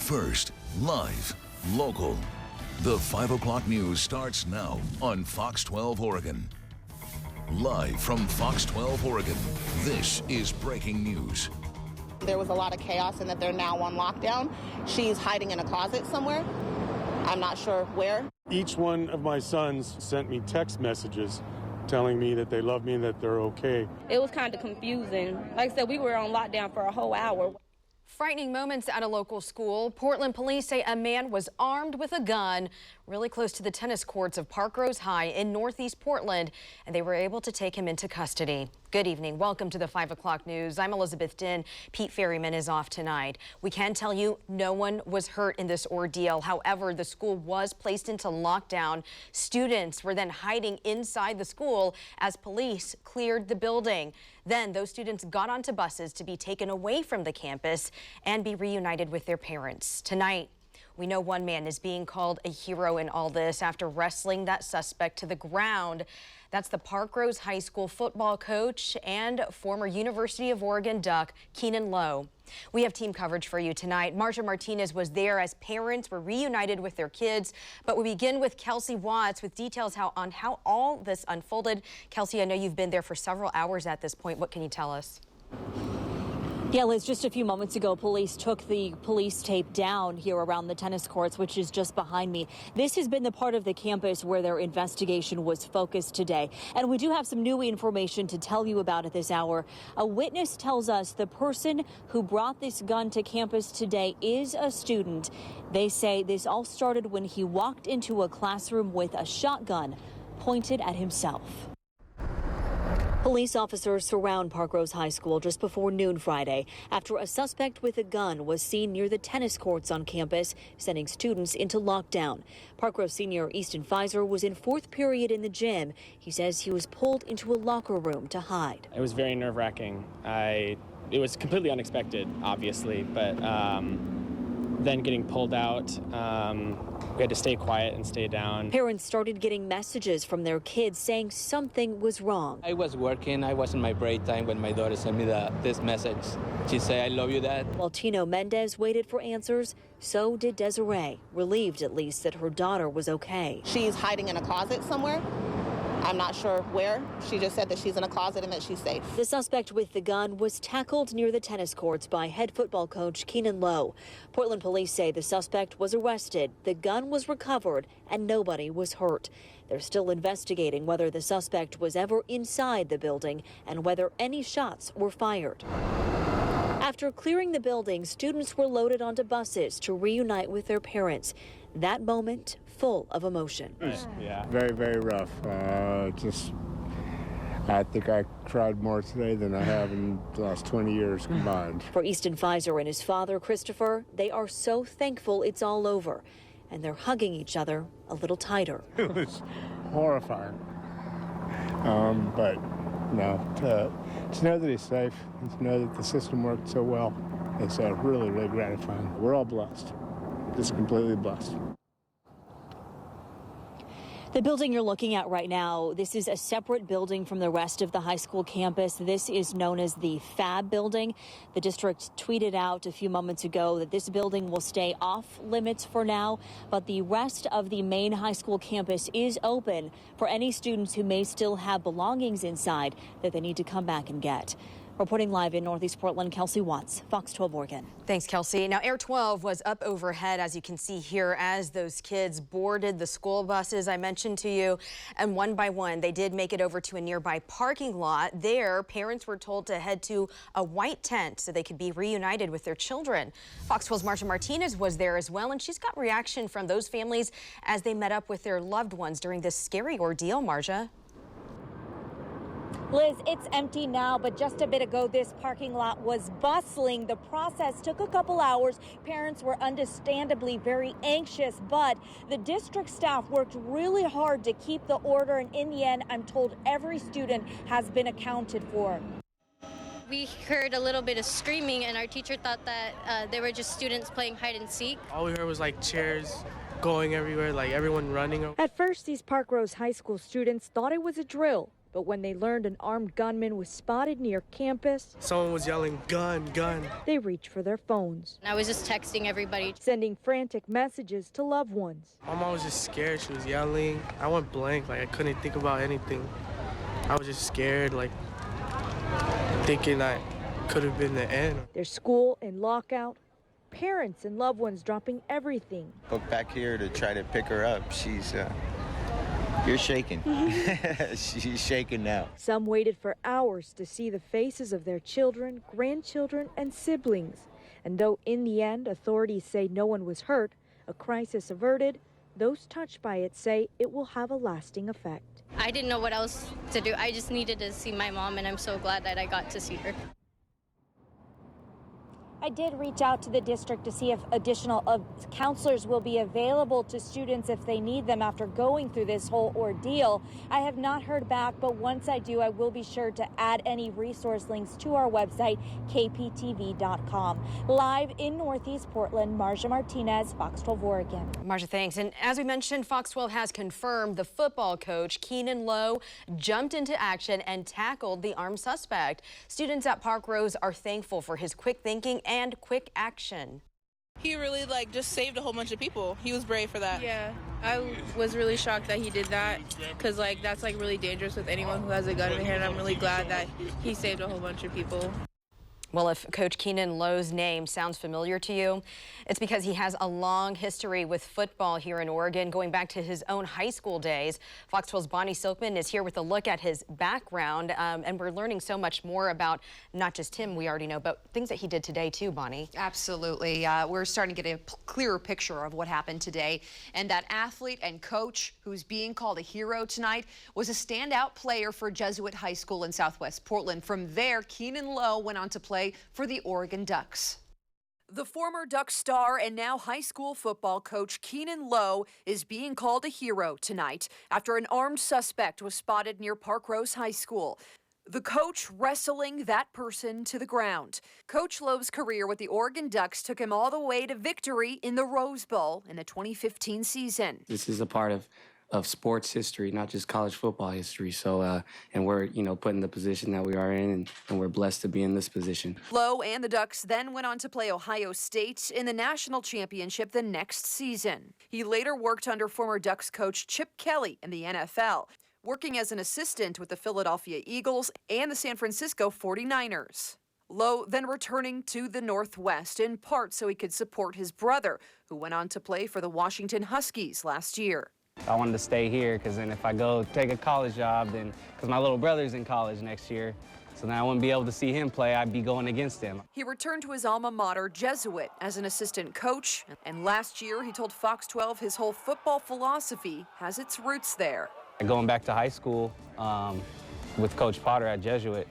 First, live, local. The 5 o'clock news starts now on Fox 12 Oregon. Live from Fox 12 Oregon, this is breaking news. There was a lot of chaos and that they're now on lockdown. She's hiding in a closet somewhere. I'm not sure where. Each one of my sons sent me text messages telling me that they love me and that they're okay. It was kind of confusing. Like I said, we were on lockdown for a whole hour. Frightening moments at a local school. Portland police say a man was armed with a gun really close to the tennis courts of Parkrose High in northeast Portland, and they were able to take him into custody. Good evening. Welcome to the 5 o'clock news. I'm Elizabeth Din. Pete Ferryman is off tonight. We can tell you no one was hurt in this ordeal. However, the school was placed into lockdown. Students were then hiding inside the school as police cleared the building. Then those students got onto buses to be taken away from the campus and be reunited with their parents. Tonight, we know one man is being called a hero in all this after wrestling that suspect to the ground. That's the Parkrose High School football coach and former University of Oregon Duck, Keenan Lowe. We have team coverage for you tonight. Marcia Martinez was there as parents were reunited with their kids. But we begin with Kelsey Watts with details on how all this unfolded. Kelsey, I know you've been there for several hours at this point. What can you tell us? Yeah, Liz, just a few moments ago, police took the police tape down here around the tennis courts, which is just behind me. This has been the part of the campus where their investigation was focused today. And we do have some new information to tell you about at this hour. A witness tells us the person who brought this gun to campus today is a student. They say this all started when he walked into a classroom with a shotgun pointed at himself. Police officers surround Parkrose High School just before noon Friday after a suspect with a gun was seen near the tennis courts on campus, sending students into lockdown. Parkrose senior Easton Pfizer was in fourth period in the gym. He says he was pulled into a locker room to hide. It was very nerve-wracking. It was completely unexpected, obviously, but then getting pulled out, we had to stay quiet and stay down. Parents started getting messages from their kids saying something was wrong. I was working. I was in my break time when my daughter sent me this message. She said, "I love you, Dad." While Tino Mendez waited for answers, so did Desiree, relieved at least that her daughter was okay. She's hiding in a closet somewhere. I'm not sure where. She just said that she's in a closet and that she's safe. The suspect with the gun was tackled near the tennis courts by head football coach Keenan Lowe. Portland police say the suspect was arrested, the gun was recovered, and nobody was hurt. They're still investigating whether the suspect was ever inside the building and whether any shots were fired. After clearing the building, students were loaded onto buses to reunite with their parents. That moment full of emotion. Yeah. Very, very rough. I think I cried more today than I have in the last 20 years combined. For Easton Pfizer and his father, Christopher, they are so thankful it's all over, and they're hugging each other a little tighter. It was horrifying. But no, to know that he's safe and to know that the system worked so well, it's really, really gratifying. We're all blessed, just completely blessed. The building you're looking at right now, this is a separate building from the rest of the high school campus. This is known as the Fab building. The district tweeted out a few moments ago that this building will stay off limits for now, but the rest of the main high school campus is open for any students who may still have belongings inside that they need to come back and get. Reporting live in Northeast Portland, Kelsey Watts, Fox 12 Oregon. Thanks, Kelsey. Now, Air 12 was up overhead, as you can see here, as those kids boarded the school buses I mentioned to you. And one by one, they did make it over to a nearby parking lot. There, parents were told to head to a white tent so they could be reunited with their children. Fox 12's Marcia Martinez was there as well, and she's got reaction from those families as they met up with their loved ones during this scary ordeal. Marcia? Liz, it's empty now, but just a bit ago, this parking lot was bustling. The process took a couple hours. Parents were understandably very anxious, but the district staff worked really hard to keep the order. And in the end, I'm told every student has been accounted for. We heard a little bit of screaming, and our teacher thought that they were just students playing hide and seek. All we heard was like chairs going everywhere, like everyone running. At first, these Parkrose High School students thought it was a drill. But when they learned an armed gunman was spotted near campus, Someone was yelling, gun, gun. they reached for their phones, I was just texting everybody. sending frantic messages to loved ones. My mom was just scared. She was yelling. I went blank. Like, I couldn't think about anything. I was just scared, like, thinking that could have been the end. Their school in lockout, parents and loved ones dropping everything. Booked back here to try to pick her up. You're shaking. She's shaking now. Some waited for hours to see the faces of their children, grandchildren, and siblings. And though in the end authorities say no one was hurt, a crisis averted, those touched by it say it will have a lasting effect. I didn't know what else to do. I just needed to see my mom, and I'm so glad that I got to see her. I did reach out to the district to see if additional counselors will be available to students if they need them after going through this whole ordeal. I have not heard back, but once I do, I will be sure to add any resource links to our website, kptv.com. Live in Northeast Portland, Marja Martinez, Fox 12 Oregon. Marja, thanks. And as we mentioned, Fox 12 has confirmed the football coach, Keenan Lowe, jumped into action and tackled the armed suspect. Students at Parkrose are thankful for his quick thinking and quick action. He really just saved a whole bunch of people. He was brave for that. Yeah, I was really shocked that he did that because that's really dangerous with anyone who has a gun in their hand. I'm really glad that he saved a whole bunch of people. Well, if Coach Keenan Lowe's name sounds familiar to you, it's because he has a long history with football here in Oregon, going back to his own high school days. Fox 12's Bonnie Silkman is here with a look at his background, and we're learning so much more about not just him, we already know, but things that he did today too, Bonnie. Absolutely. We're starting to get a clearer picture of what happened today. And that athlete and coach who's being called a hero tonight was a standout player for Jesuit High School in Southwest Portland. From there, Keenan Lowe went on to play for the Oregon Ducks. The former Ducks star and now high school football coach Keenan Lowe is being called a hero tonight after an armed suspect was spotted near Parkrose High School. The coach wrestling that person to the ground. Coach Lowe's career with the Oregon Ducks took him all the way to victory in the Rose Bowl in the 2015 season. This is a part of sports history, not just college football history. So, and we're, put in the position that we are in, and we're blessed to be in this position. Lowe and the Ducks then went on to play Ohio State in the national championship the next season. He later worked under former Ducks coach Chip Kelly in the NFL, working as an assistant with the Philadelphia Eagles and the San Francisco 49ers. Lowe then returning to the Northwest, in part so he could support his brother, who went on to play for the Washington Huskies last year. I wanted to stay here because then if I go take a college job, then because my little brother's in college next year, so then I wouldn't be able to see him play. I'd be going against him. He returned to his alma mater, Jesuit, as an assistant coach, and last year he told Fox 12 his whole football philosophy has its roots there. Going back to high school with Coach Potter at Jesuit,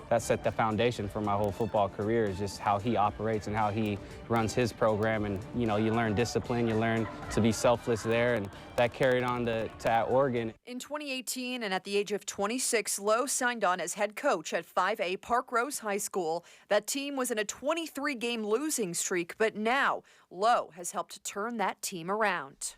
that set the foundation for my whole football career, is just how he operates and how he runs his program. And, you learn discipline, you learn to be selfless there, and that carried on to at Oregon. In 2018, and at the age of 26, Lowe signed on as head coach at 5A Parkrose High School. That team was in a 23-game losing streak, but now Lowe has helped turn that team around.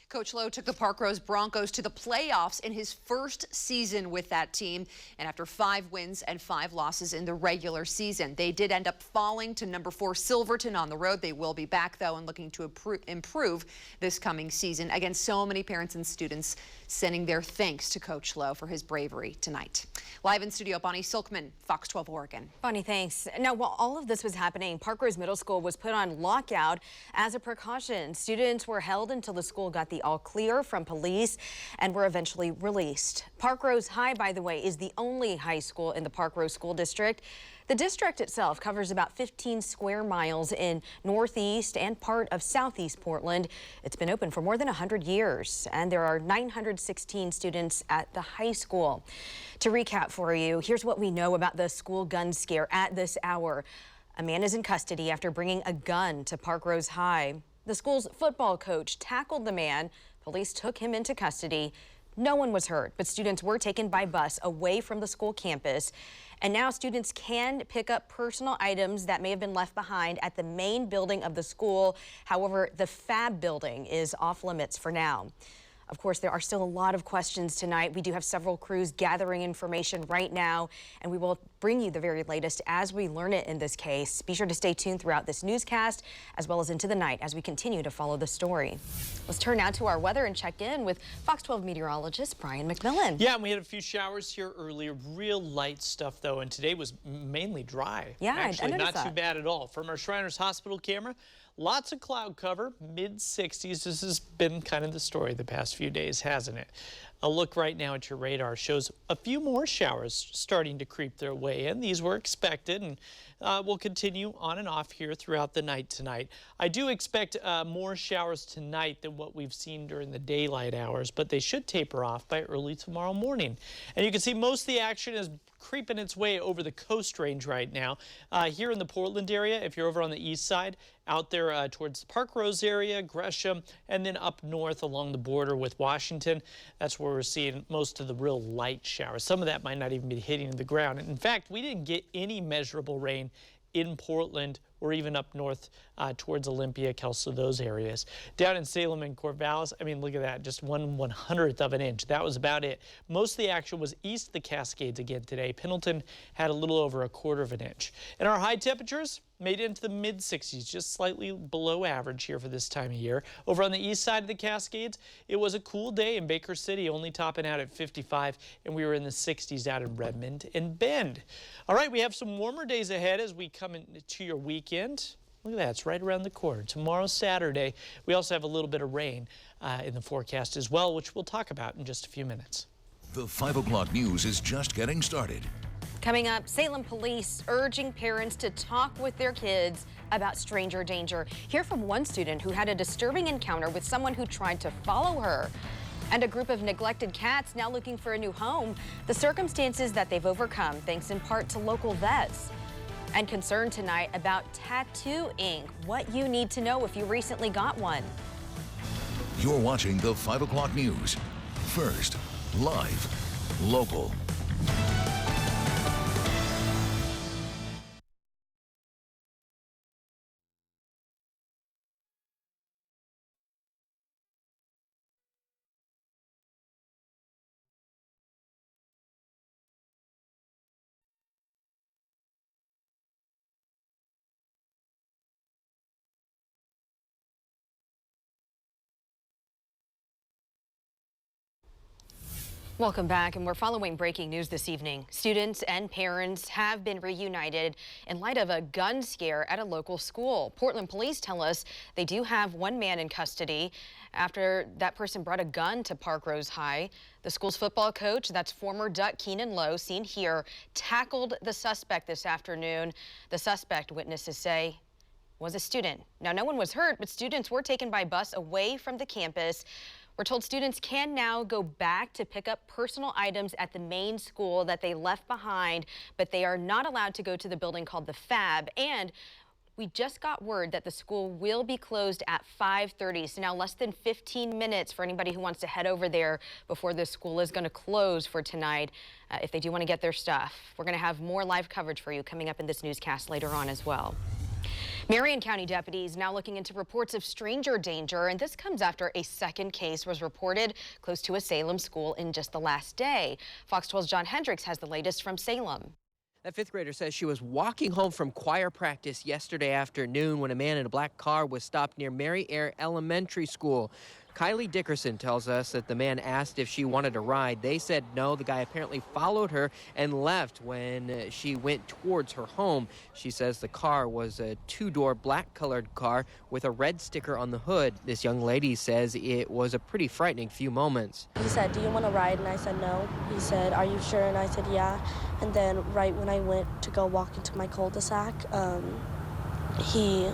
Coach Lowe took the Parkrose Broncos to the playoffs in his first season with that team. And after 5 wins and 5 losses in the regular season, they did end up falling to number 4 Silverton on the road. They will be back, though, and looking to improve this coming season. Again, so many parents and students sending their thanks to Coach Lowe for his bravery tonight. Live in studio, Bonnie Silkman, Fox 12 Oregon. Bonnie, thanks. Now, while all of this was happening, Parkrose Middle School was put on lockout as a precaution. Students were held until the school got the all clear from police and were eventually released. Parkrose High, by the way, is the only high school in the Parkrose School District. The district itself covers about 15 square miles in northeast and part of southeast Portland. It's been open for more than 100 years, and there are 916 students at the high school. To recap for you, here's what we know about the school gun scare at this hour. A man is in custody after bringing a gun to Parkrose High. The school's football coach tackled the man. Police took him into custody. No one was hurt, but students were taken by bus away from the school campus. And now students can pick up personal items that may have been left behind at the main building of the school. However, the FAB building is off limits for now. Of course, there are still a lot of questions tonight. We do have several crews gathering information right now, and we will bring you the very latest as we learn it in this case. Be sure to stay tuned throughout this newscast as well as into the night as we continue to follow the story. Let's turn now to our weather and check in with Fox 12 meteorologist Brian McMillan. Yeah, and we had a few showers here earlier, real light stuff though, and today was mainly dry. Yeah, actually, I not that. too bad at all. From our Shriners Hospital camera, lots of cloud cover, mid-60s. This has been kind of the story the past few days, hasn't it? A look right now at your radar shows a few more showers starting to creep their way in. These were expected and will continue on and off here throughout the night tonight. I do expect more showers tonight than what we've seen during the daylight hours, but they should taper off by early tomorrow morning. And you can see most of the action is creeping its way over the Coast Range right now. Here in the Portland area, if you're over on the east side, out there towards the Parkrose area, Gresham, and then up north along the border with Washington, that's where we're seeing most of the real light showers. Some of that might not even be hitting the ground. In fact, we didn't get any measurable rain in Portland or even up north towards Olympia, Kelso, those areas. Down in Salem and Corvallis, I mean, look at that, just 1/100th of an inch. That was about it. Most of the action was east of the Cascades again today. Pendleton had a little over 1/4 of an inch. And our high temperatures made it into the mid-60s, just slightly below average here for this time of year. Over on the east side of the Cascades, it was a cool day in Baker City, only topping out at 55, and we were in the 60s out in Redmond and Bend. All right, we have some warmer days ahead as we come into your weekend. Look at that, it's right around the corner. Tomorrow, Saturday, we also have a little bit of rain in the forecast as well, which we'll talk about in just a few minutes. The 5 o'clock news is just getting started. Coming up, Salem police urging parents to talk with their kids about stranger danger. Hear from one student who had a disturbing encounter with someone who tried to follow her. And a group of neglected cats now looking for a new home. The circumstances that they've overcome thanks in part to local vets. And concern tonight about tattoo ink. What you need to know if you recently got one. You're watching the 5 o'clock news. First, live, local. Welcome back, and we're following breaking news this evening. Students and parents have been reunited in light of a gun scare at a local school. Portland police tell us they do have one man in custody after that person brought a gun to Parkrose High. The school's football coach, that's former Duck Keenan Lowe, seen here, tackled the suspect this afternoon. The suspect, witnesses say, was a student. Now, no one was hurt, but students were taken by bus away from the campus. We're told students can now go back to pick up personal items at the main school that they left behind, but they are not allowed to go to the building called the Fab. And we just got word that the school will be closed at 5:30. So now less than 15 minutes for anybody who wants to head over there before the school is going to close for tonight. If they do want to get their stuff, we're going to have more live coverage for you coming up in this newscast later on as well. Marion County deputies now looking into reports of stranger danger, and this comes after a second case was reported close to a Salem school in just the last day. Fox 12's John Hendricks has the latest from Salem. That fifth grader says she was walking home from choir practice yesterday afternoon when a man in a black car was stopped near Mary Eyre Elementary School. Kylie Dickerson tells us that the man asked if she wanted a ride. They said no. The guy apparently followed her and left when she went towards her home. She says the car was a two-door black-colored car with a red sticker on the hood. This young lady says it was a pretty frightening few moments. He said, "Do you want to ride?" And I said no. He said, "Are you sure?" And I said, "Yeah." And then right when I went to go walk into my cul-de-sac, he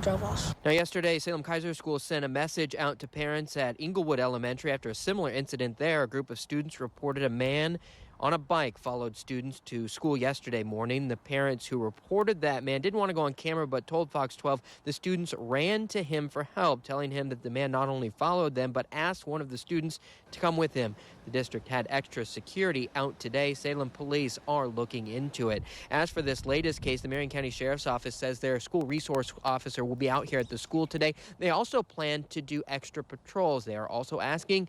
drove off. Now, yesterday, Salem Kaiser School sent a message out to parents at Inglewood Elementary after a similar incident there. A group of students reported a man on a bike followed students to school yesterday morning. The parents who reported that man didn't want to go on camera but told Fox 12 the students ran to him for help, telling him that the man not only followed them but asked one of the students to come with him. The district had extra security out today. Salem police are looking into it. As for this latest case, the Marion County Sheriff's Office says their school resource officer will be out here at the school today. They also plan to do extra patrols. They are also asking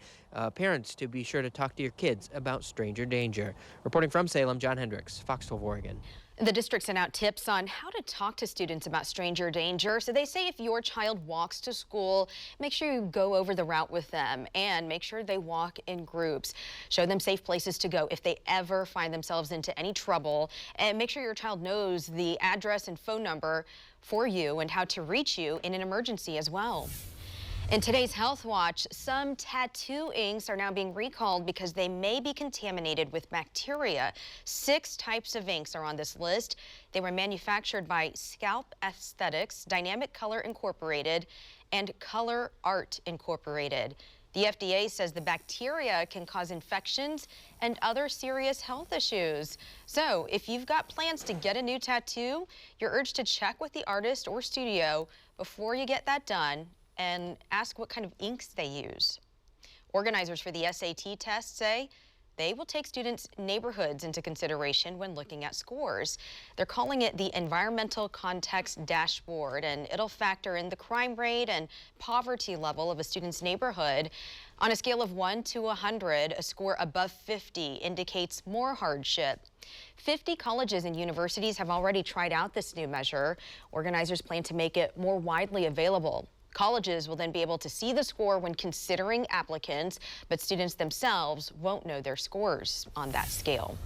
parents to be sure to talk to your kids about stranger danger. Reporting from Salem, John Hendricks, Fox 12 Oregon. The district sent out tips on how to talk to students about stranger danger. So they say if your child walks to school, make sure you go over the route with them and make sure they walk in groups. Show them safe places to go if they ever find themselves into any trouble, and make sure your child knows the address and phone number for you and how to reach you in an emergency as well. In today's Health Watch, some tattoo inks are now being recalled because they may be contaminated with bacteria. 6 types of inks are on this list. They were manufactured by Scalp Aesthetics, Dynamic Color Incorporated, and Color Art Incorporated. The FDA says the bacteria can cause infections and other serious health issues. So if you've got plans to get a new tattoo, you're urged to check with the artist or studio before you get that done and ask what kind of inks they use. Organizers for the SAT test say they will take students' neighborhoods into consideration when looking at scores. They're calling it the Environmental Context Dashboard, and it'll factor in the crime rate and poverty level of a student's neighborhood. On a scale of 1 to 100, a score above 50 indicates more hardship. 50 colleges and universities have already tried out this new measure. Organizers plan to make it more widely available. Colleges will then be able to see the score when considering applicants, but students themselves won't know their scores on that scale.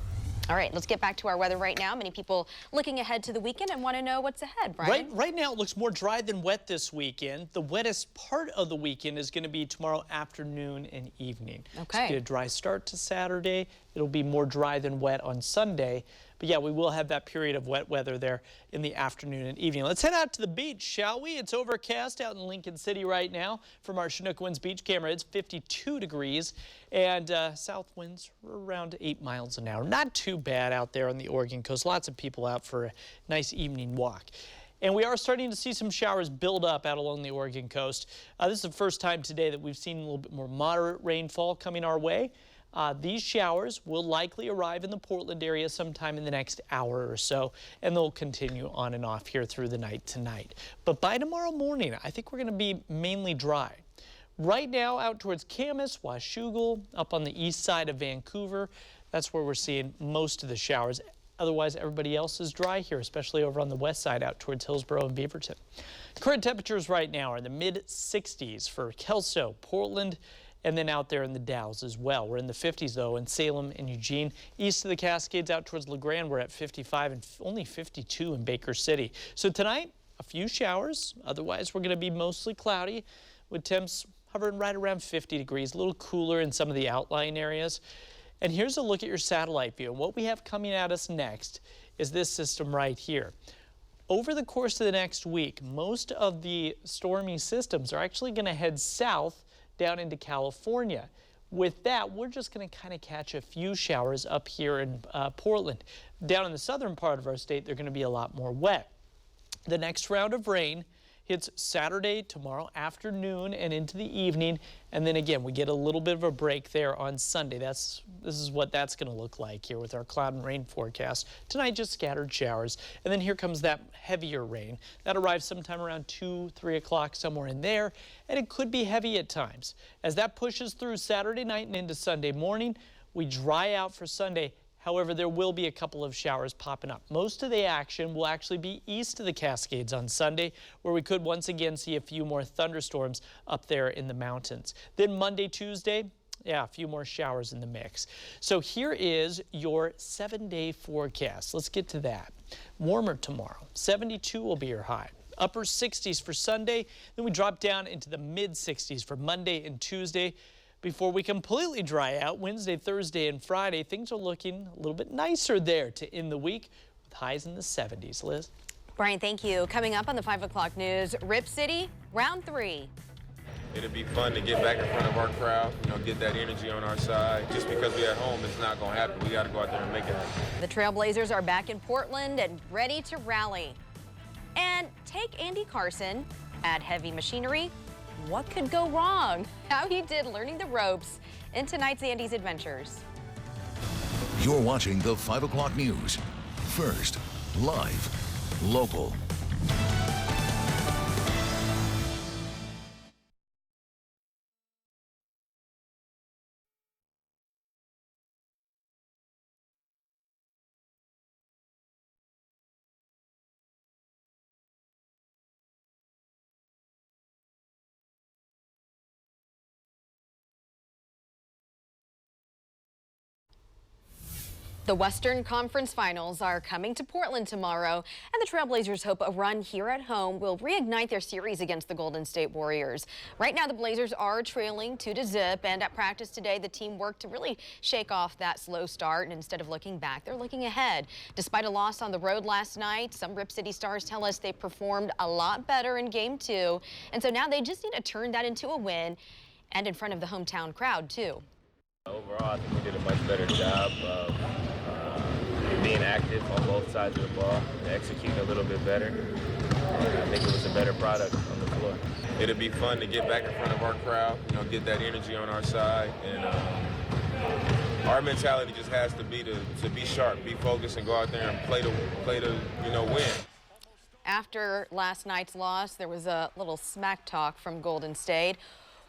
All right, let's get back to our weather right now. Many people looking ahead to the weekend and want to know what's ahead, Brian. Right now, it looks more dry than wet this weekend. The wettest part of the weekend is going to be tomorrow afternoon and evening. Okay. So get a dry start to Saturday. It'll be more dry than wet on Sunday. But yeah, we will have that period of wet weather there in the afternoon and evening. Let's head out to the beach, shall we? It's overcast out in Lincoln City right now. From our Chinook Winds beach camera, it's 52 degrees. And south winds are around 8 miles an hour. Not too bad out there on the Oregon coast. Lots of people out for a nice evening walk. And we are starting to see some showers build up out along the Oregon coast. This is the first time today that we've seen a little bit more moderate rainfall coming our way. These showers will likely arrive in the Portland area sometime in the next hour or so, and they'll continue on and off here through the night tonight. But by tomorrow morning, I think we're going to be mainly dry. Right now, out towards Camas, Washougal, up on the east side of Vancouver, that's where we're seeing most of the showers. Otherwise, everybody else is dry here, especially over on the west side out towards Hillsborough and Beaverton. Current temperatures right now are in the mid-60s for Kelso, Portland, and then out there in the Dalles as well. We're in the 50s, though, in Salem and Eugene. East of the Cascades out towards LeGrand, we're at 55 and only 52 in Baker City. So tonight, a few showers. Otherwise, we're going to be mostly cloudy with temps hovering right around 50 degrees, a little cooler in some of the outlying areas. And here's a look at your satellite view. And what we have coming at us next is this system right here. Over the course of the next week, most of the stormy systems are actually going to head south down into California. With that, we're just going to kind of catch a few showers up here in Portland. Down in the southern part of our state, they're going to be a lot more wet. The next round of rain hits Saturday, tomorrow afternoon and into the evening. And then again, we get a little bit of a break there on Sunday. This is what that's going to look like here with our cloud and rain forecast. Tonight, just scattered showers. And then here comes that heavier rain. That arrives sometime around 2, 3 o'clock, somewhere in there. And it could be heavy at times. As that pushes through Saturday night and into Sunday morning, we dry out for Sunday. However, there will be a couple of showers popping up. Most of the action will actually be east of the Cascades on Sunday, where we could once again see a few more thunderstorms up there in the mountains. Then Monday, Tuesday, yeah, a few more showers in the mix. So here is your 7-day forecast. Let's get to that. Warmer tomorrow. 72 will be your high. Upper 60s for Sunday. Then we drop down into the mid-60s for Monday and Tuesday. Before we completely dry out, Wednesday, Thursday, and Friday, things are looking a little bit nicer there to end the week with highs in the 70s. Liz? Brian, thank you. Coming up on the 5 o'clock news, Rip City, round 3. It'll be fun to get back in front of our crowd, get that energy on our side. Just because we're at home, it's not going to happen. We got to go out there and make it happen. The Trailblazers are back in Portland and ready to rally. And take Andy Carson, add heavy machinery, what could go wrong? How he did learning the ropes in tonight's Andy's Adventures. You're watching the 5 o'clock news. First, live, local. The Western Conference Finals are coming to Portland tomorrow, and the Trailblazers hope a run here at home will reignite their series against the Golden State Warriors. Right now, the Blazers are trailing 2-0, and at practice today, the team worked to really shake off that slow start, and instead of looking back, they're looking ahead. Despite a loss on the road last night, some Rip City stars tell us they performed a lot better in Game 2, and so now they just need to turn that into a win, and in front of the hometown crowd, too. Overall, I think we did a much better job of being active on both sides of the ball, executing a little bit better. I think it was a better product on the floor. It'll be fun to get back in front of our crowd, get that energy on our side. And our mentality just has to be to be sharp, be focused, and go out there and play to win. After last night's loss, there was a little smack talk from Golden State.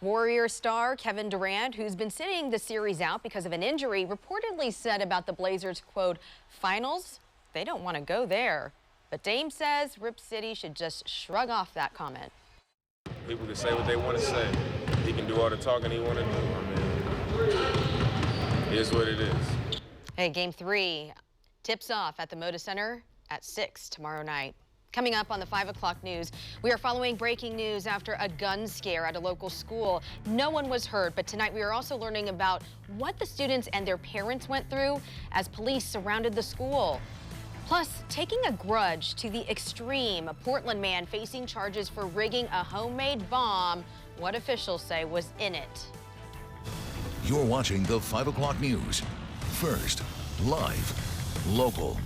Warrior star Kevin Durant, who's been sitting the series out because of an injury, reportedly said about the Blazers, quote, finals, they don't want to go there. But Dame says Rip City should just shrug off that comment. People can say what they want to say. He can do all the talking he want to do. It is what it is. Hey, Game 3 tips off at the Moda Center at 6 tomorrow night. Coming up on the 5 o'clock news, we are following breaking news after a gun scare at a local school. No one was hurt, but tonight we are also learning about what the students and their parents went through as police surrounded the school. Plus, taking a grudge to the extreme, a Portland man facing charges for rigging a homemade bomb, what officials say was in it. You're watching the 5 o'clock news. First, live, local.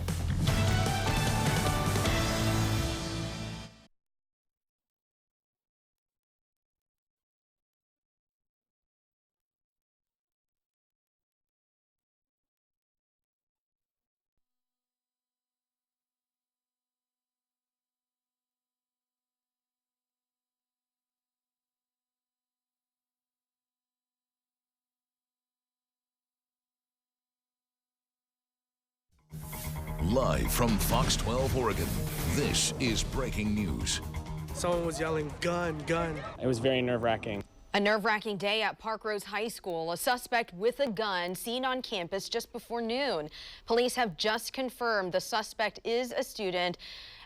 Live from Fox 12 Oregon, this is breaking news. Someone was yelling, gun, gun. It was very nerve-wracking. A nerve-wracking day at Parkrose High School. A suspect with a gun seen on campus just before noon. Police have just confirmed the suspect is a student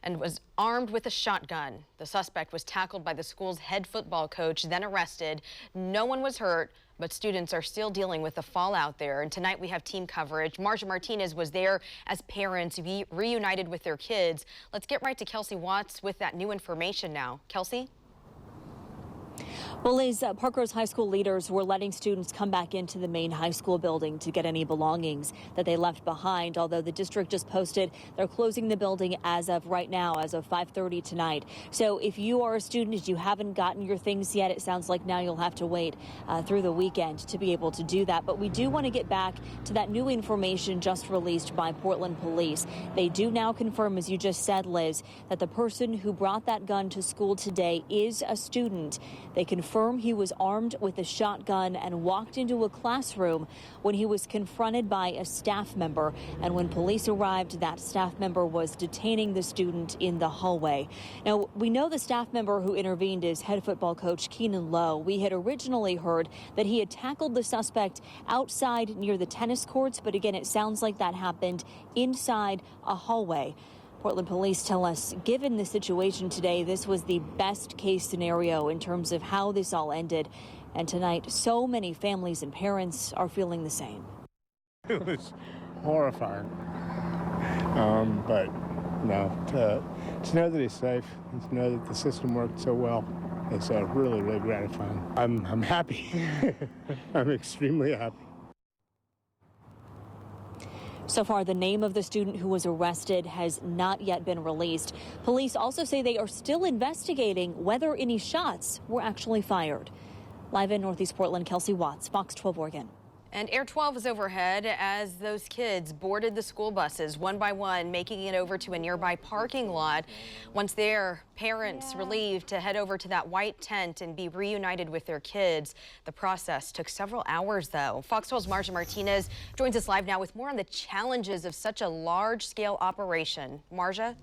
and was armed with a shotgun. The suspect was tackled by the school's head football coach, then arrested. No one was hurt, but students are still dealing with the fallout there. And tonight we have team coverage. Marsha Martinez was there as parents reunited with their kids. Let's get right to Kelsey Watts with that new information now. Kelsey? Well, Liz, Parkrose High School leaders were letting students come back into the main high school building to get any belongings that they left behind, although the district just posted they're closing the building as of right now, as of 5:30 tonight. So if you are a student and you haven't gotten your things yet, it sounds like now you'll have to wait through the weekend to be able to do that. But we do want to get back to that new information just released by Portland Police. They do now confirm, as you just said, Liz, that the person who brought that gun to school today is a student. They confirm he was armed with a shotgun and walked into a classroom when he was confronted by a staff member. And when police arrived, that staff member was detaining the student in the hallway. Now, we know the staff member who intervened is head football coach Keenan Lowe. We had originally heard that he had tackled the suspect outside near the tennis courts, but again, it sounds like that happened inside a hallway. Portland police tell us, given the situation today, this was the best case scenario in terms of how this all ended. And tonight, so many families and parents are feeling the same. It was horrifying. But to know that he's safe, and to know that the system worked so well, it's really, really gratifying. I'm happy. I'm extremely happy. So far, the name of the student who was arrested has not yet been released. Police also say they are still investigating whether any shots were actually fired. Live in Northeast Portland, Kelsey Watts, Fox 12 Oregon. And Air 12 is overhead as those kids boarded the school buses one by one, making it over to a nearby parking lot. Once there, parents relieved to head over to that white tent and be reunited with their kids. The process took several hours, though. Fox 12's Marja Martinez joins us live now with more on the challenges of such a large-scale operation. Marja?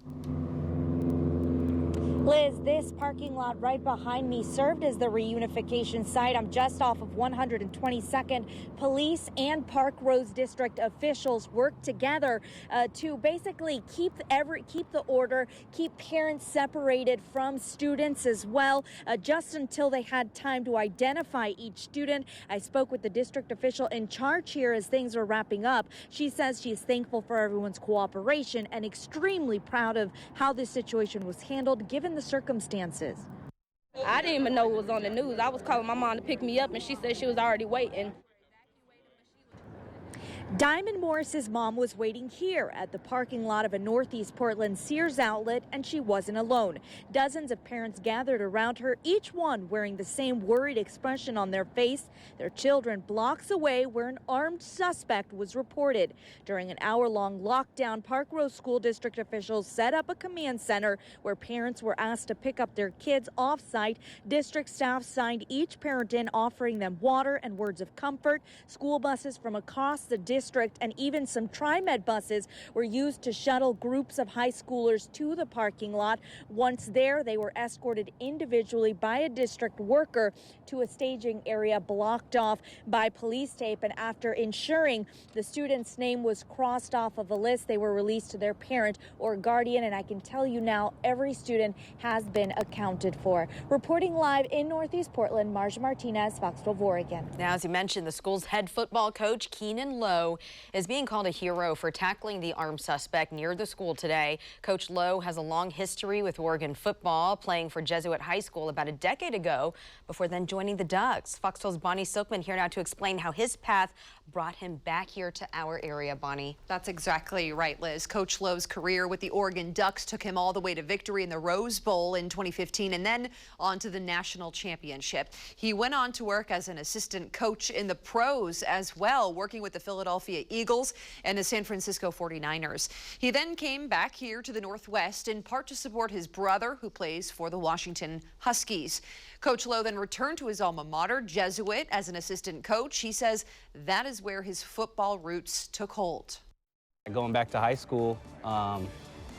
Liz, this parking lot right behind me served as the reunification site. I'm just off of 122nd. Police and Parkrose District officials worked together to basically keep the order, keep parents separated from students as well, just until they had time to identify each student. I spoke with the district official in charge here as things are wrapping up. She says she is thankful for everyone's cooperation and extremely proud of how this situation was handled given the circumstances. I didn't even know it was on the news. I was calling my mom to pick me up, and she said she was already waiting. Diamond Morris's mom was waiting here at the parking lot of a Northeast Portland Sears outlet, and she wasn't alone. Dozens of parents gathered around her, each one wearing the same worried expression on their face, their children blocks away where an armed suspect was reported. During an hour-long lockdown, Parkrose School District officials set up a command center where parents were asked to pick up their kids off-site. District staff signed each parent in, offering them water and words of comfort. School buses from across the district and even some TriMed buses were used to shuttle groups of high schoolers to the parking lot. Once there, they were escorted individually by a district worker to a staging area blocked off by police tape. And after ensuring the student's name was crossed off of a list, they were released to their parent or guardian. And I can tell you now, every student has been accounted for. Reporting live in Northeast Portland, Marja Martinez, Fox 12 Oregon. Now, as you mentioned, the school's head football coach, Keenan Lowe, is being called a hero for tackling the armed suspect near the school today. Coach Lowe has a long history with Oregon football, playing for Jesuit High School about a decade ago before then joining the Ducks. Fox 12's Bonnie Silkman here now to explain how his path brought him back here to our area. Bonnie. That's exactly right, Liz. Coach Lowe's career with the Oregon Ducks took him all the way to victory in the Rose Bowl in 2015 and then on to the national championship. He went on to work as an assistant coach in the pros as well, working with the Philadelphia Eagles and the San Francisco 49ers. He then came back here to the Northwest in part to support his brother, who plays for the Washington Huskies. Coach Lowe then returned to his alma mater, Jesuit, as an assistant coach. He says that is where his football roots took hold. Going back to high school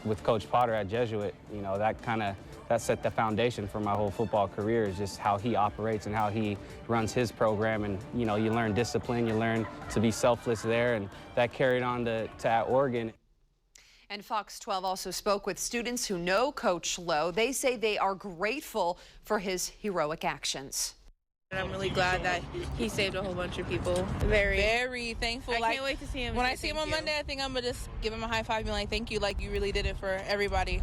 with Coach Potter at Jesuit, you know, that set the foundation for my whole football career, is just how he operates and how he runs his program. And, you know, you learn discipline, you learn to be selfless there, and that carried on to at Oregon. And Fox 12 also spoke with students who know Coach Lowe. They say they are grateful for his heroic actions. And I'm really glad that he saved a whole bunch of people. Very thankful. I can't wait to see him. When I see him on Monday, I think I'm going to just give him a high five and be like, thank you, like you really did it for everybody.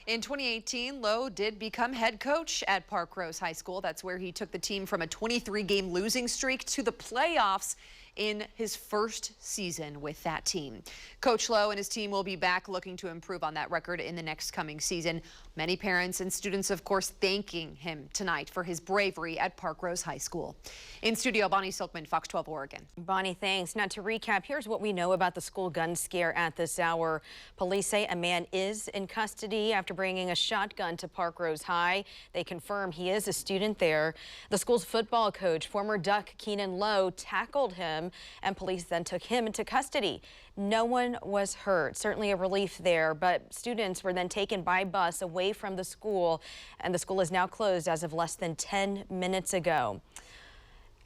In 2018, Lowe did become head coach at Parkrose High School. That's where he took the team from a 23-game losing streak to the playoffs in his first season with that team. Coach Lowe and his team will be back looking to improve on that record in the next coming season. Many parents and students, of course, thanking him tonight for his bravery at Parkrose High School. In studio, Bonnie Silkman, Fox 12 Oregon. Bonnie, thanks. Now, to recap, here's what we know about the school gun scare at this hour. Police say a man is in custody after bringing a shotgun to Parkrose High. They confirm he is a student there. The school's football coach, former Duck Keenan Lowe, tackled him, and police then took him into custody. No one was hurt. Certainly a relief there, but students were then taken by bus away from the school, and the school is now closed as of less than 10 minutes ago.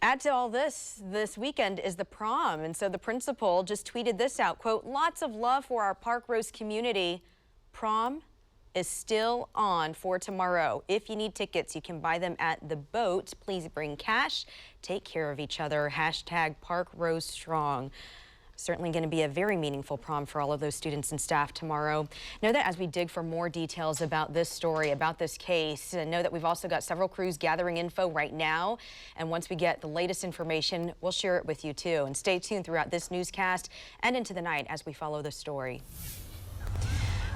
Add to all this weekend is the prom, and so the principal just tweeted this out, quote, "Lots of love for our Parkrose community. Prom is still on for tomorrow. If you need tickets, you can buy them at the boat. Please bring cash. Take care of each other. Hashtag Parkrose Strong." Certainly going to be a very meaningful prom for all of those students and staff tomorrow. Know that as we dig for more details about this story, about this case, know that we've also got several crews gathering info right now. And once we get the latest information, we'll share it with you too. And stay tuned throughout this newscast and into the night as we follow the story.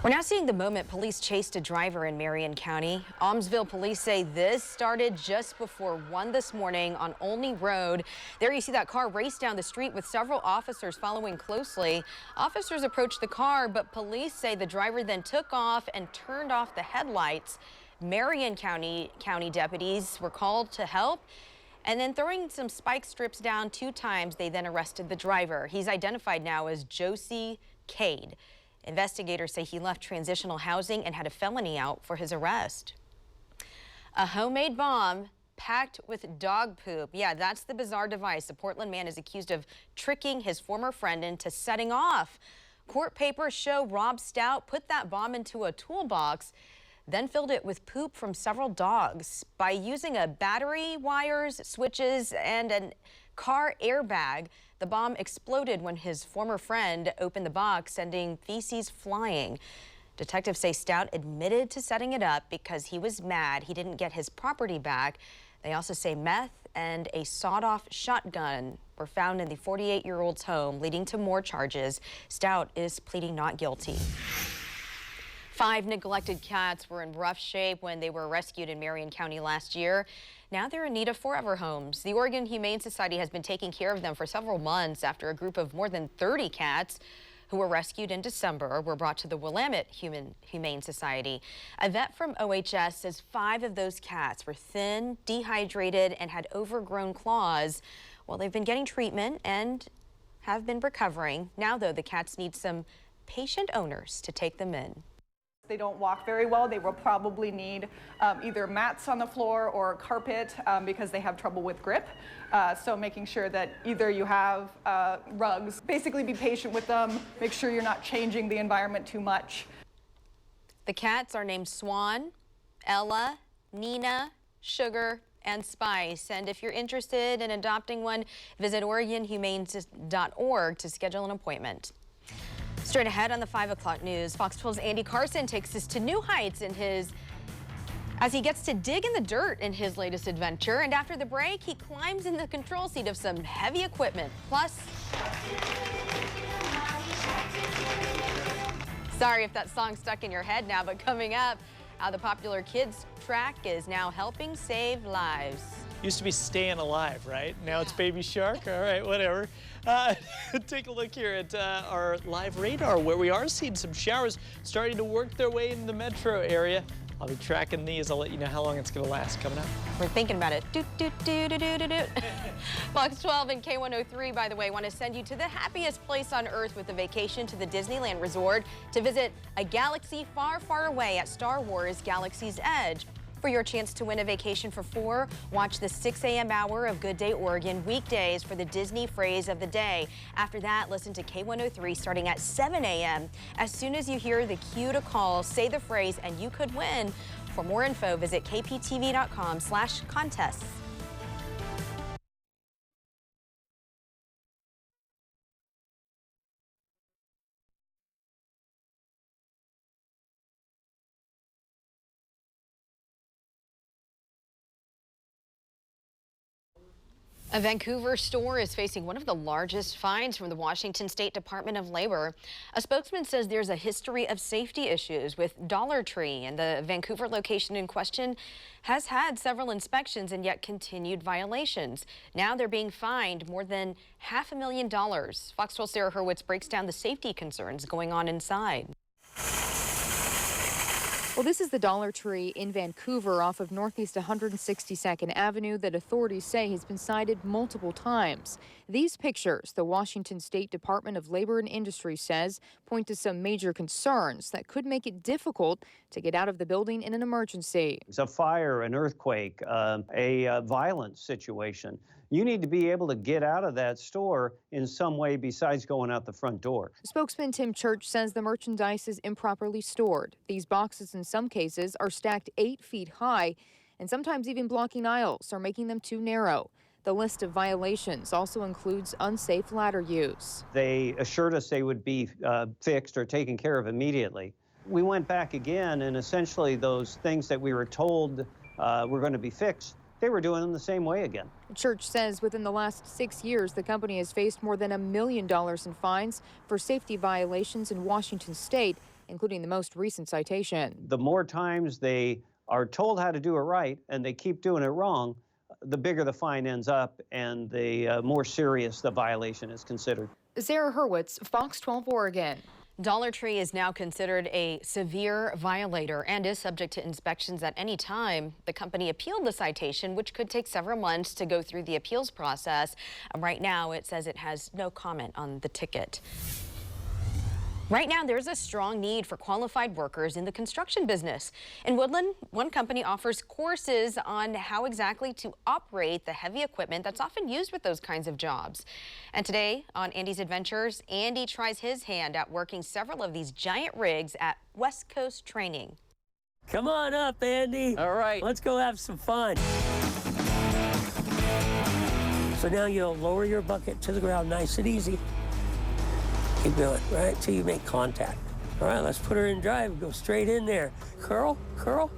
We're now seeing the moment police chased a driver in Marion County. Almsville police say this started just before 1 this morning on Olney Road. There you see that car race down the street with several officers following closely. Officers approached the car, but police say the driver then took off and turned off the headlights. Marion County deputies were called to help. And then throwing some spike strips down 2 times, they then arrested the driver. He's identified now as Josie Cade. Investigators say he left transitional housing and had a felony out for his arrest. A homemade bomb packed with dog poop. Yeah, that's the bizarre device a Portland man is accused of tricking his former friend into setting off. Court papers show Rob Stout put that bomb into a toolbox, then filled it with poop from several dogs. By using a battery, wires, switches, and a car airbag, the bomb exploded when his former friend opened the box, sending feces flying. Detectives say Stout admitted to setting it up because he was mad he didn't get his property back. They also say meth and a sawed-off shotgun were found in the 48-year-old's home, leading to more charges. Stout is pleading not guilty. 5 neglected cats were in rough shape when they were rescued in Marion County last year. Now they're in need of forever homes. The Oregon Humane Society has been taking care of them for several months after a group of more than 30 cats who were rescued in December were brought to the Willamette Humane Society. A vet from OHS says 5 of those cats were thin, dehydrated, and had overgrown claws. Well, they've been getting treatment and have been recovering. Now, though, the cats need some patient owners to take them in. They don't walk very well. They will probably need either mats on the floor or carpet because they have trouble with grip. So making sure that either you have rugs, basically be patient with them, make sure you're not changing the environment too much. The cats are named Swan, Ella, Nina, Sugar, and Spice. And if you're interested in adopting one, visit OregonHumane.org to schedule an appointment. Straight ahead on the 5 o'clock news, Fox 12's Andy Carson takes us to new heights as he gets to dig in the dirt in his latest adventure. And after the break, he climbs in the control seat of some heavy equipment. Plus, sorry if that song stuck in your head now, but coming up, how the popular kids track is now helping save lives. Used to be Staying Alive, right? Now it's Baby Shark. All right, whatever. Take a look here at our live radar, where we are seeing some showers starting to work their way in the metro area. I'll be tracking these. I'll let you know how long it's going to last coming up. We're thinking about it. Fox 12 and K103, by the way, want to send you to the happiest place on earth with a vacation to the Disneyland Resort to visit a galaxy far, far away at Star Wars Galaxy's Edge. For your chance to win a vacation for 4, watch the 6 a.m. hour of Good Day Oregon weekdays for the Disney phrase of the day. After that, listen to K103 starting at 7 a.m. As soon as you hear the cue to call, say the phrase, and you could win. For more info, visit kptv.com/contests. A Vancouver store is facing one of the largest fines from the Washington State Department of Labor. A spokesman says there's a history of safety issues with Dollar Tree, and the Vancouver location in question has had several inspections and yet continued violations. Now they're being fined more than $500,000. Fox 12's Sarah Hurwitz breaks down the safety concerns going on inside. Well, this is the Dollar Tree in Vancouver off of Northeast 162nd Avenue that authorities say has been cited multiple times. These pictures, the Washington State Department of Labor and Industry says, point to some major concerns that could make it difficult to get out of the building in an emergency. It's a fire, an earthquake, a violent situation. You need to be able to get out of that store in some way besides going out the front door. Spokesman Tim Church says the merchandise is improperly stored. These boxes in some cases are stacked 8 feet high and sometimes even blocking aisles or making them too narrow. The list of violations also includes unsafe ladder use. They assured us they would be fixed or taken care of immediately. We went back again, and essentially those things that we were told were going to be fixed, they were doing them the same way again. The church says within the last 6 years, the company has faced more than $1 million in fines for safety violations in Washington state, including the most recent citation. The more times they are told how to do it right and they keep doing it wrong, the bigger the fine ends up and the more serious the violation is considered. Sarah Hurwitz, Fox 12 Oregon. Dollar Tree is now considered a severe violator and is subject to inspections at any time. The company appealed the citation, which could take several months to go through the appeals process. Right now, it says it has no comment on the ticket. Right now, there's a strong need for qualified workers in the construction business. In Woodland, one company offers courses on how exactly to operate the heavy equipment that's often used with those kinds of jobs. And today on Andy's Adventures, Andy tries his hand at working several of these giant rigs at West Coast Training. Come on up, Andy. All right. Let's go have some fun. So now you'll lower your bucket to the ground nice and easy. Keep going, right, till you make contact. All right, let's put her in drive. Go straight in there. Curl, curl.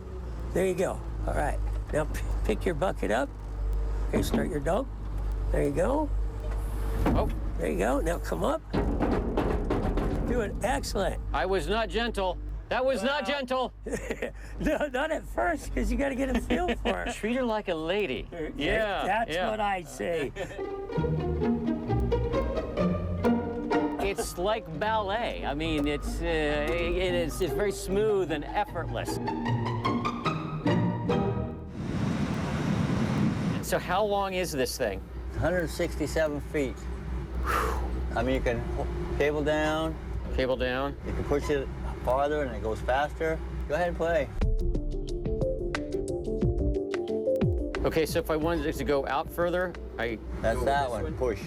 There you go. All right, now pick your bucket up. Okay, start your dump. There you go. Oh, there you go. Now come up. Doing excellent. I was not gentle. That was not gentle. No, not at first, because you got to get a feel for it. Treat her like a lady. Yeah, That's what I say. It's like ballet. I mean, it's very smooth and effortless. So how long is this thing? 167 feet. I mean, you can cable down. Cable down. You can push it farther and it goes faster. Go ahead and play. Okay, so if I wanted it to go out further, That's that one, push.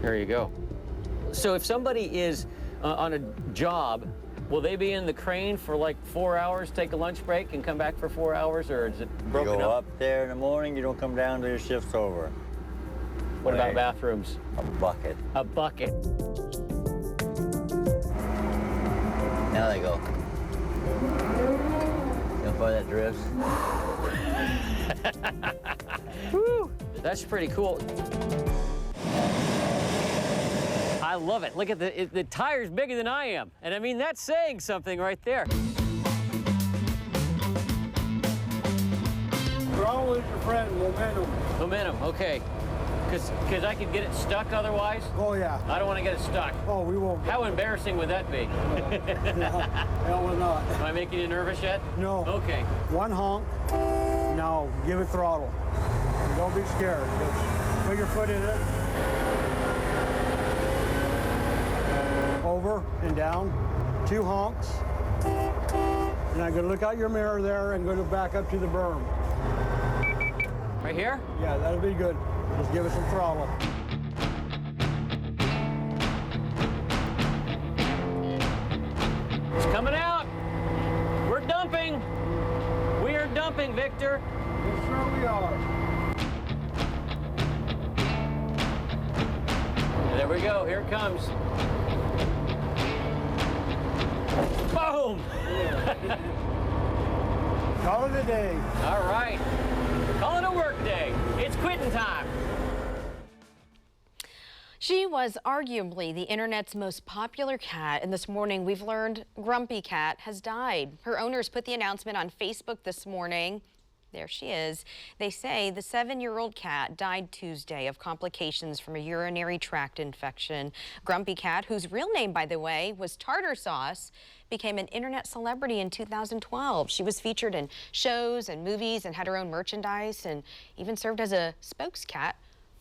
There you go. So if somebody is on a job, will they be in the crane for like 4 hours, take a lunch break, and come back for 4 hours, or is it broken up? You go up there in the morning, you don't come down until your shift's over. What about bathrooms? A bucket. A bucket. Now they go. You know why that drifts? Woo! That's pretty cool. I love it. Look at the tire's bigger than I am. And I mean, that's saying something right there. Throttle is your friend, momentum. Momentum, okay. Because I could get it stuck otherwise? Oh, yeah. I don't want to get it stuck. Oh, we won't. How embarrassing would that be? Hell, we're not. Am I making you nervous yet? No. Okay. One honk. Now, give it throttle. Don't be scared. Just put your foot in it. Over and down. 2 honks. And I'm going to look out your mirror there and go to back up to the berm. Right here? Yeah, that'll be good. Just give it some throttle. It's coming out. We're dumping. We are dumping, Victor. Yes, sir, we are. There we go. Here it comes. Boom! Call it a day. All right. Call it a work day. It's quitting time. She was arguably the internet's most popular cat, and this morning we've learned Grumpy Cat has died. Her owners put the announcement on Facebook this morning. There she is. They say the 7-year-old cat died Tuesday of complications from a urinary tract infection. Grumpy Cat, whose real name, by the way, was Tartar Sauce, became an internet celebrity in 2012. She was featured in shows and movies and had her own merchandise and even served as a spokescat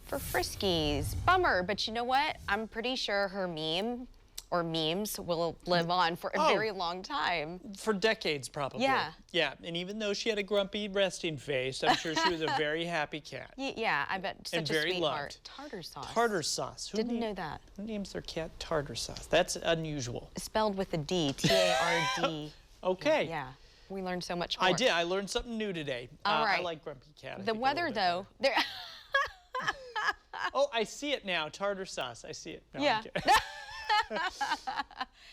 for Friskies. Bummer, but you know what? I'm pretty sure her meme or memes will live on for a very long time. For decades, probably. Yeah. Yeah, and even though she had a grumpy resting face, I'm sure she was a very happy cat. Yeah, I bet. Such and a very sweetheart. loved. Tartar Sauce. Tartar Sauce. Didn't know that. Who names their cat Tartar Sauce? That's unusual. Spelled with a D, T-A-R-D. Okay. Yeah, we learned so much more. I did. I learned something new today. All right. I like Grumpy Cat. The weather, though, there. Oh, I see it now. Tartar sauce. I see it. No, Yeah.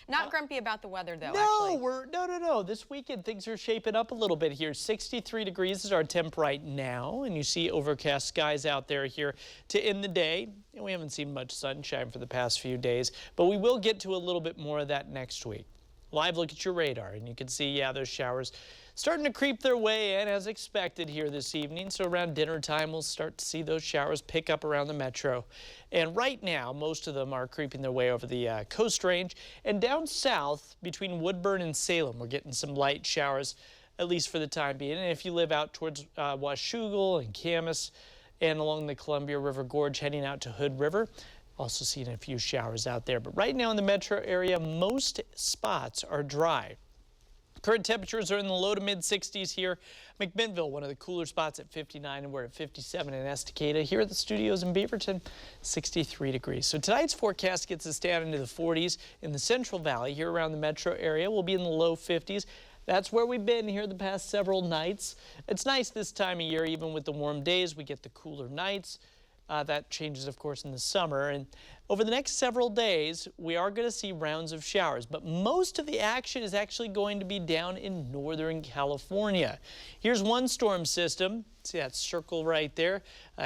Not grumpy about the weather, though, No, actually. no. This weekend, things are shaping up a little bit here. 63 degrees is our temp right now, and you see overcast skies out there here to end the day. And we haven't seen much sunshine for the past few days, but we will get to a little bit more of that next week. Live look at your radar, and you can see, yeah, those showers starting to creep their way in as expected here this evening. So around dinner time, we'll start to see those showers pick up around the metro. And right now, most of them are creeping their way over the Coast Range. And down south, between Woodburn and Salem, we're getting some light showers, at least for the time being. And if you live out towards Washougal and Camas and along the Columbia River Gorge heading out to Hood River, also seeing a few showers out there. But right now in the metro area, most spots are dry. Current temperatures are in the low to mid 60s here. McMinnville, one of the cooler spots at 59, and we're at 57 in Estacada. Here at the studios in Beaverton, 63 degrees. So tonight's forecast gets us down into the 40s in the Central Valley. Here around the metro area, we'll be in the low 50s. That's where we've been here the past several nights. It's nice this time of year, even with the warm days, we get the cooler nights. That changes, of course, in the summer. And over the next several days, we are going to see rounds of showers, but most of the action is actually going to be down in Northern California. Here's one storm system. See that circle right there,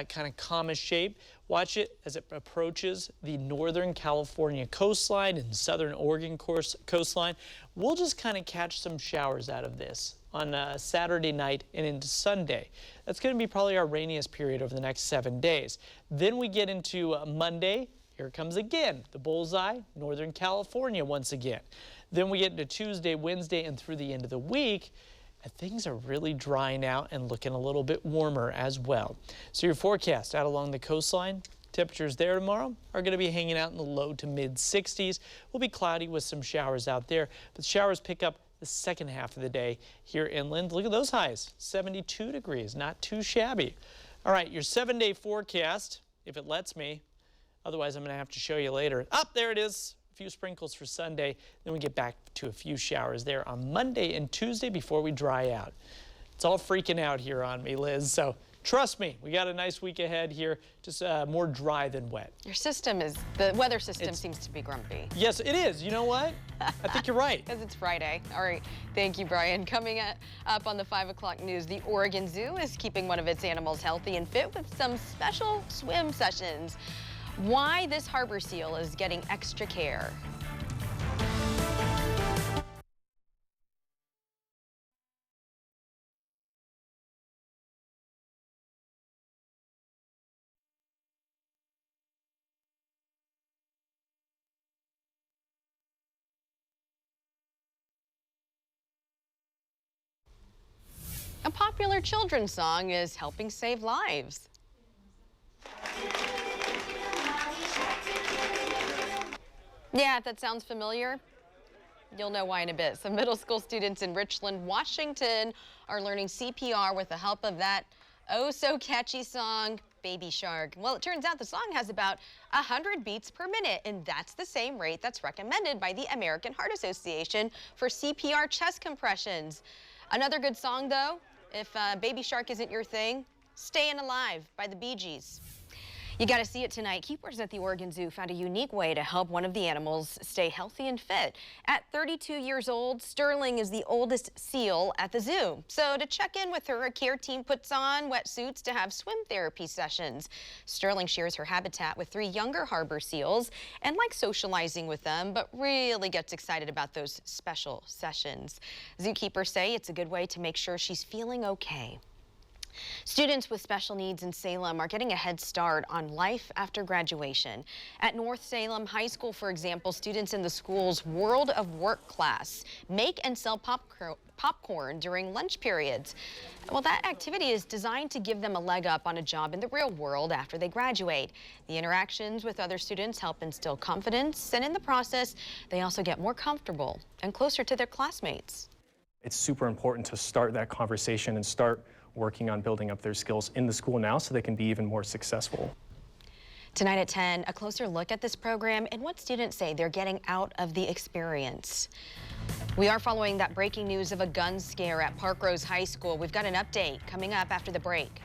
kind of comma shape. Watch it as it approaches the Northern California coastline and Southern Oregon coastline. We'll just kind of catch some showers out of this on Saturday night and into Sunday. That's going to be probably our rainiest period over the next 7 days. Then we get into Monday. Here it comes again, the bullseye, Northern California once again. Then we get into Tuesday, Wednesday, and through the end of the week, and things are really drying out and looking a little bit warmer as well. So your forecast out along the coastline, temperatures there tomorrow are going to be hanging out in the low to mid 60s. Will be cloudy with some showers out there, but showers pick up the second half of the day here inland. Look at those highs, 72 degrees, not too shabby. All right, your 7-day forecast, if it lets me. Otherwise, I'm going to have to show you later. There it is. A few sprinkles for Sunday. Then we get back to a few showers there on Monday and Tuesday before we dry out. It's all freaking out here on me, Liz. So trust me, we got a nice week ahead here. Just more dry than wet. Your system is, the weather system seems to be grumpy. Yes, it is. You know what? I think you're right. Because it's Friday. All right. Thank you, Brian. Coming up on the 5 o'clock news, the Oregon Zoo is keeping one of its animals healthy and fit with some special swim sessions. Why this harbor seal is getting extra care. A popular children's song is helping save lives. Yeah, if that sounds familiar, you'll know why in a bit. Some middle school students in Richland, Washington are learning CPR with the help of that oh-so-catchy song, Baby Shark. Well, it turns out the song has about 100 beats per minute, and that's the same rate that's recommended by the American Heart Association for CPR chest compressions. Another good song, though, if Baby Shark isn't your thing, Stayin' Alive by the Bee Gees. You got to see it tonight. Keepers at the Oregon Zoo found a unique way to help one of the animals stay healthy and fit. At 32 years old, Sterling is the oldest seal at the zoo. So to check in with her, a care team puts on wetsuits to have swim therapy sessions. Sterling shares her habitat with 3 younger harbor seals and likes socializing with them, but really gets excited about those special sessions. Zookeepers say it's a good way to make sure she's feeling okay. Students with special needs in Salem are getting a head start on life after graduation. At North Salem High School, for example, students in the school's World of Work class make and sell popcorn during lunch periods. Well, that activity is designed to give them a leg up on a job in the real world after they graduate. The interactions with other students help instill confidence, and in the process, they also get more comfortable and closer to their classmates. It's super important to start that conversation and start working on building up their skills in the school now so they can be even more successful. Tonight at 10, a closer look at this program and what students say they're getting out of the experience. We are following that breaking news of a gun scare at Parkrose High School. We've got an update coming up after the break.